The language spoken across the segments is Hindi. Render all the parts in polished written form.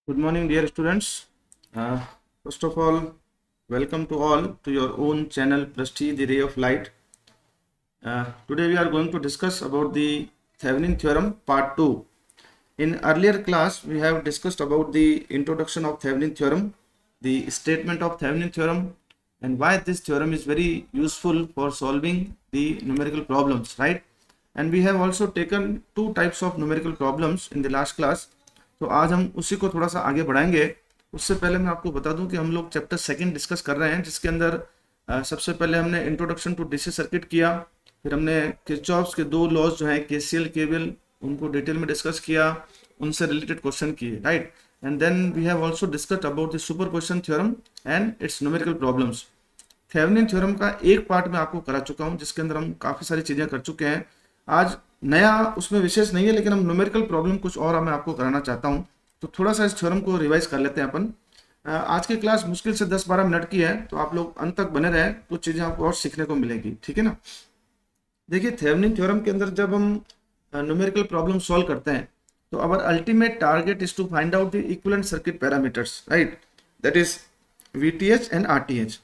Good morning, dear students. Uh, First of all, welcome to all to your own channel Prestige, the Ray of Light. Today we are going to discuss about the Thevenin theorem part 2. In earlier class, we have discussed about the introduction of Thevenin theorem, the statement of Thevenin theorem, and why this theorem is very useful for solving the numerical problems, right? And we have also taken two types of numerical problems in the last class. तो आज हम उसी को थोड़ा सा आगे बढ़ाएंगे। उससे पहले मैं आपको बता दूं कि हम लोग चैप्टर सेकंड डिस्कस कर रहे हैं, जिसके अंदर सबसे पहले हमने इंट्रोडक्शन टू डीसी सर्किट किया, फिर हमने किरचॉफ्स के दो लॉज जो हैं केसीएल केवीएल उनको डिटेल में डिस्कस किया, उनसे रिलेटेड क्वेश्चन किए, right. And then we have also discussed about the superposition theorem and its numerical problems. Thevenin theorem का एक पार्ट मैं आपको करा चुका हूं, जिसके अंदर हम काफ़ी सारी चीज़ें कर चुके हैं। आज नया उसमें विशेष नहीं है, लेकिन हम न्यूमेरिकल प्रॉब्लम कुछ और मैं आपको कराना चाहता हूं, तो थोड़ा सा इस थ्योरम को रिवाइज कर लेते हैं अपन। आज की क्लास मुश्किल से 10-12 मिनट की है, तो आप लोग अंत तक बने रहें, कुछ चीज़ें आपको और सीखने को मिलेगी, ठीक है ना। देखिए, थेवेनिन थ्योरम के अंदर जब हम न्यूमेरिकल प्रॉब्लम सॉल्व करते हैं, तो our ultimate target is to find out the equivalent circuit parameters, right, that is VTH and RTH.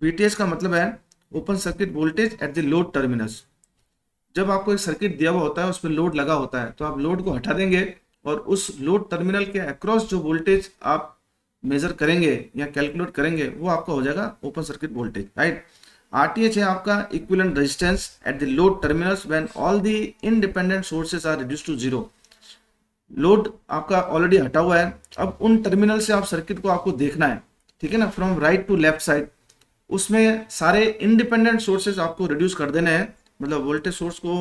VTH का मतलब है open circuit voltage at the load terminals. जब आपको एक सर्किट दिया हुआ होता है, उसमें लोड लगा होता है, तो आप लोड को हटा देंगे और उस लोड टर्मिनल के अक्रॉस जो वोल्टेज आप मेजर करेंगे या कैलकुलेट करेंगे, वो आपका हो जाएगा open circuit voltage, right. RTH है आपका equivalent resistance at the load terminals when all the independent sources are reduced to zero. Load आपका ऑलरेडी हटा हुआ है, अब उन टर्मिनल से आप सर्किट को आपको देखना है, ठीक है ना, from right to left side. उसमें सारे इंडिपेंडेंट सोर्सेज आपको रिड्यूस कर देने हैं, मतलब वोल्टेज सोर्स को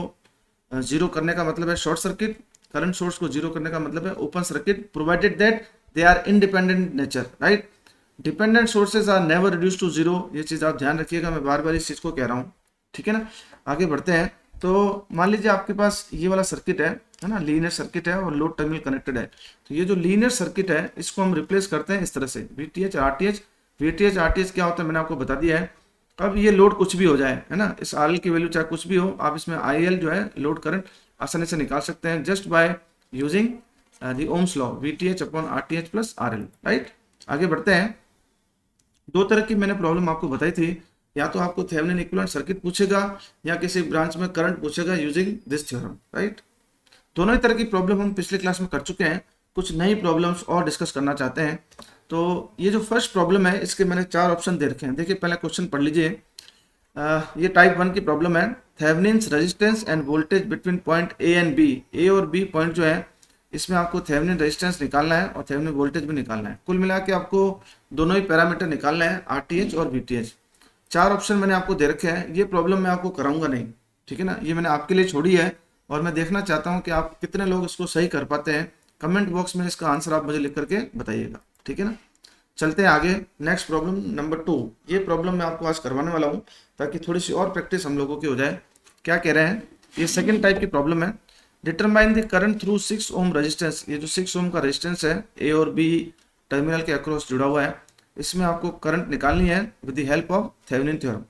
जीरो करने का मतलब है शॉर्ट सर्किट, करंट सोर्स को जीरो करने का मतलब है open circuit, provided that they are independent nature, right. Dependent sources are never reduce to zero, ये चीज़ आप ध्यान रखिएगा, मैं बार बार इस चीज़ को कह रहा हूँ, ठीक है ना। आगे बढ़ते हैं। तो मान लीजिए आपके पास ये वाला सर्किट है ना, लीनियर सर्किट है और लोड टर्मिनल कनेक्टेड है। तो ये जो लीनियर सर्किट है, इसको हम रिप्लेस करते हैं इस तरह से, वीटीएच आरटीएच। वीटीएच आरटीएच क्या होता है मैंने आपको बता दिया है। अब ये लोड कुछ भी हो जाए, है ना, इस आरएल की वैल्यू चाहे कुछ भी हो, आप इसमें आईएल जो है लोड करंट आसानी से निकाल सकते हैं just by using the Ohm's law, VTH upon RTH plus RL, right. आगे बढ़ते हैं। दो तरह की मैंने प्रॉब्लम आपको बताई थी, या तो आपको थेवेनिन इक्विवेलेंट सर्किट पूछेगा या किसी ब्रांच में करंट पूछेगा यूजिंग दिस थ्योरम, राइट। दोनों ही तरह की प्रॉब्लम हम पिछले क्लास में कर चुके हैं, कुछ नई प्रॉब्लम्स और डिस्कस करना चाहते हैं। तो ये जो फर्स्ट प्रॉब्लम है, इसके मैंने 4 ऑप्शन दे रखे हैं। देखिए, पहले क्वेश्चन पढ़ लीजिए। ये टाइप 1 की प्रॉब्लम है। Thevenin's resistance and voltage between point A and B. A और बी पॉइंट जो है, इसमें आपको थेवेनिन रेजिस्टेंस निकालना है और थेवेनिन वोल्टेज भी निकालना है। कुल मिला के आपको दोनों ही पैरामीटर निकालना है, आरटीएच और वीटीएच। 4 ऑप्शन मैंने आपको दे रखे हैं। ये प्रॉब्लम मैं आपको कराऊंगा नहीं, ठीक है ना, ये मैंने आपके लिए छोड़ी है, और मैं देखना चाहता हूँ कि आप कितने लोग इसको सही कर पाते हैं। कमेंट बॉक्स में इसका आंसर आप मुझे लिख करके बताइएगा, ठीक है ना। चलते हैं आगे। Next problem number 2। ये प्रॉब्लम मैं आपको आज करवाने वाला हूँ, ताकि थोड़ी सी और प्रैक्टिस हम लोगों की हो जाए। क्या कह रहे हैं, ये सेकंड टाइप की प्रॉब्लम है। Determine the current through 6 ohm resistance. ये जो 6 ओम का रेजिस्टेंस है, ए और बी टर्मिनल के अक्रॉस जुड़ा हुआ है, इसमें आपको करंट निकालनी है with the help of Thevenin theorem.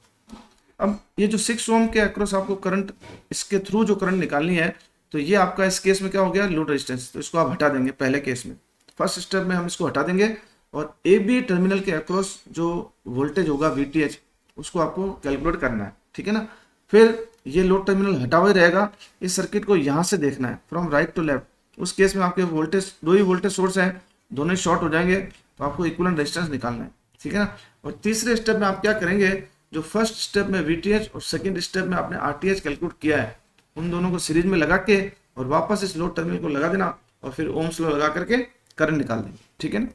अब ये जो 6 ओम के अक्रॉस आपको करंट, इसके थ्रू जो करंट निकालनी है, तो ये आपका इस केस में क्या हो गया, लोड रेजिस्टेंस। तो इसको आप हटा देंगे पहले केस में, फर्स्ट स्टेप में हम इसको हटा देंगे, और ए बी टर्मिनल के अक्रॉस जो वोल्टेज होगा वीटीएच, उसको आपको कैलकुलेट करना है, ठीक है ना। फिर ये लोड टर्मिनल हटा हुआ ही रहेगा, इस सर्किट को यहाँ से देखना है फ्रॉम राइट टू लेफ्ट। उस केस में आपके वोल्टेज, दो ही वोल्टेज सोर्स हैं, दोनों ही शॉर्ट हो जाएंगे, तो आपको इक्विवेलेंट रेजिस्टेंस निकालना है, ठीक है ना। और तीसरे स्टेप में आप क्या करेंगे, जो फर्स्ट स्टेप में वीटीएच और सेकंड स्टेप में आपने आरटीएच कैलकुलेट किया है, उन दोनों को सीरीज में लगा के और वापस इस लोड टर्मिनल को लगा देना, और फिर ओम्स लॉ लगा करके करंट निकाल देंगे, ठीक है ना।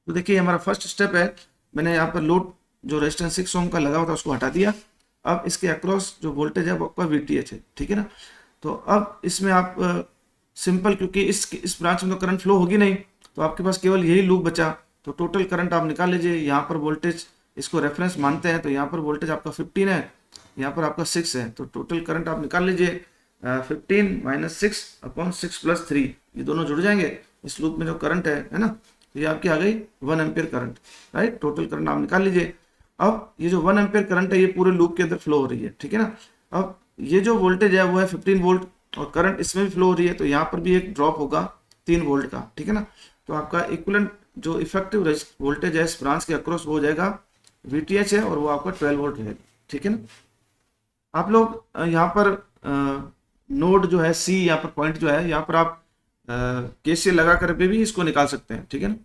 तो देखिए, हमारा फर्स्ट स्टेप है, मैंने यहाँ पर लोड जो रेजिस्टेंस 6 ओम का लगा हुआ था उसको हटा दिया। अब इसके अक्रॉस जो वोल्टेज है वो आपका वीटीएच है, ठीक है ना। तो अब इसमें आप सिंपल, क्योंकि इस ब्रांच में तो करंट फ्लो होगी नहीं, तो आपके पास केवल यही लूप बचा, तो टोटल करंट आप निकाल लीजिए। यहाँ पर वोल्टेज, इसको रेफरेंस मानते हैं, तो यहाँ पर वोल्टेज आपका 15 है, यहाँ पर आपका 6 है, तो टोटल करंट आप निकाल लीजिए 15 माइनस 6 अपॉन 6 प्लस 3, ये दोनों जुड़ जाएंगे। इस लूप में जो करंट है ना, ये आपकी आ गई 1 ampere current, right. Total current आप निकाल लीजिए। अब ये जो 1 एम्पियर करंट है, ये पूरे लूप के अंदर फ्लो हो रही है, ठीक है ना। अब ये जो वोल्टेज है वो है 15 वोल्ट, और करंट इसमें भी फ्लो हो रही है, तो यहाँ पर भी एक ड्रॉप होगा 3 वोल्ट का, ठीक है ना। तो आपका इक्विवेलेंट जो इफेक्टिव वोल्टेज है इस ब्रांच के अक्रॉस वो हो जाएगा VTH है, और वो आपका 12 वोल्ट रहेगा। ठीक है ना। आप लोग यहाँ पर नोड जो है C, यहाँ पर पॉइंट जो है, यहाँ पर आप KCL लगा कर भी इसको निकाल सकते हैं। ठीक है ना।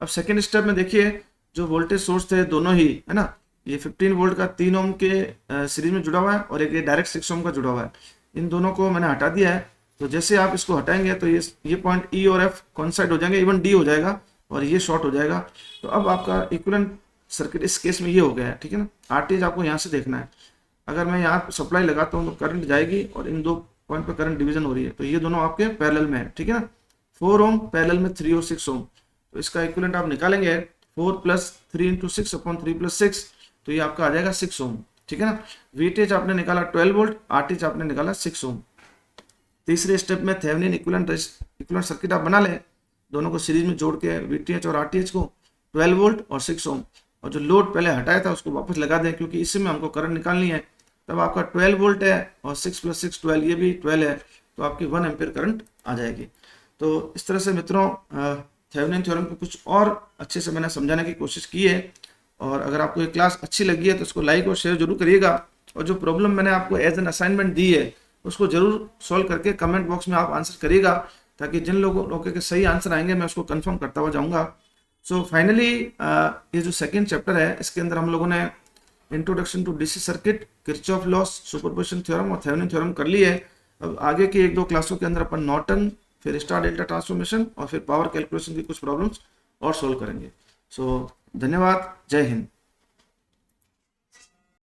अब सेकेंड स्टेप में देखिए, जो वोल्टेज सोर्स थे दोनों ही, है ना, ये 15 वोल्ट का 3 ओम के सीरीज में जुड़ा हुआ है और एक ये डायरेक्ट 6 ओम का जुड़ा हुआ है। इन दोनों को मैंने हटा दिया है। तो जैसे आप इसको हटाएंगे तो ये पॉइंट E और F कॉन्साइड हो जाएंगे, इवन D हो जाएगा और ये शॉर्ट हो जाएगा। तो अब आपका इक्विवेलेंट सर्किट इस केस में ये हो गया है। ठीक है ना। RTH आपको यहाँ से देखना है। अगर मैं यहाँ सप्लाई लगाता हूँ तो करंट जाएगी और इन दो पॉइंट पर करंट डिवीजन हो रही है, तो ये दोनों आपके पैरेलल में है। ठीक है ना। 4 ओम पैरेलल में 3 और 6 ओम, तो इसका इक्विवेलेंट आप निकालेंगे 4 + 3 × 6 अपॉन 3 + 6, तो ये आपका आ जाएगा 6 ओम। ठीक है ना। VTH आपने निकाला 12 वोल्ट, RTH आपने निकाला 6 ओम। तीसरे स्टेप में थेवेनिन इक्विवेलेंट सर्किट आप बना लें, दोनों को सीरीज में जोड़ के VTH और RTH को 12 वोल्ट और 6 ओम, और जो लोड पहले हटाया था उसको वापस लगा दें, क्योंकि इसी में हमको करंट निकालनी है। तब आपका 12 वोल्ट है और 6 + 6 12, ये भी 12 है, तो आपकी 1 एम्पीयर करंट आ जाएगी। तो इस तरह से मित्रों थेवेनिन थ्योरम को कुछ और अच्छे से मैंने समझाने की कोशिश की है। और अगर आपको ये क्लास अच्छी लगी है तो इसको लाइक और शेयर जरूर करिएगा, और जो प्रॉब्लम मैंने आपको एज एन असाइनमेंट दी है उसको जरूर सॉल्व करके कमेंट बॉक्स में आप आंसर करिएगा, ताकि जिन लोगों के सही आंसर आएंगे मैं उसको कंफर्म करता हुआ जाऊंगा। सो फाइनली ये जो सेकेंड चैप्टर है इसके अंदर हम लोगों ने introduction to DC circuit, Kirchhoff laws, superposition theorem और थेवेनिन थ्योरम कर ली है। अब आगे की 1-2 क्लासों के अंदर अपन नॉर्टन, फिर स्टार डेल्टा ट्रांसफॉर्मेशन और फिर पावर कैलकुलेशन की कुछ प्रॉब्लम्स और सॉल्व करेंगे। सो धन्यवाद, जय हिंद।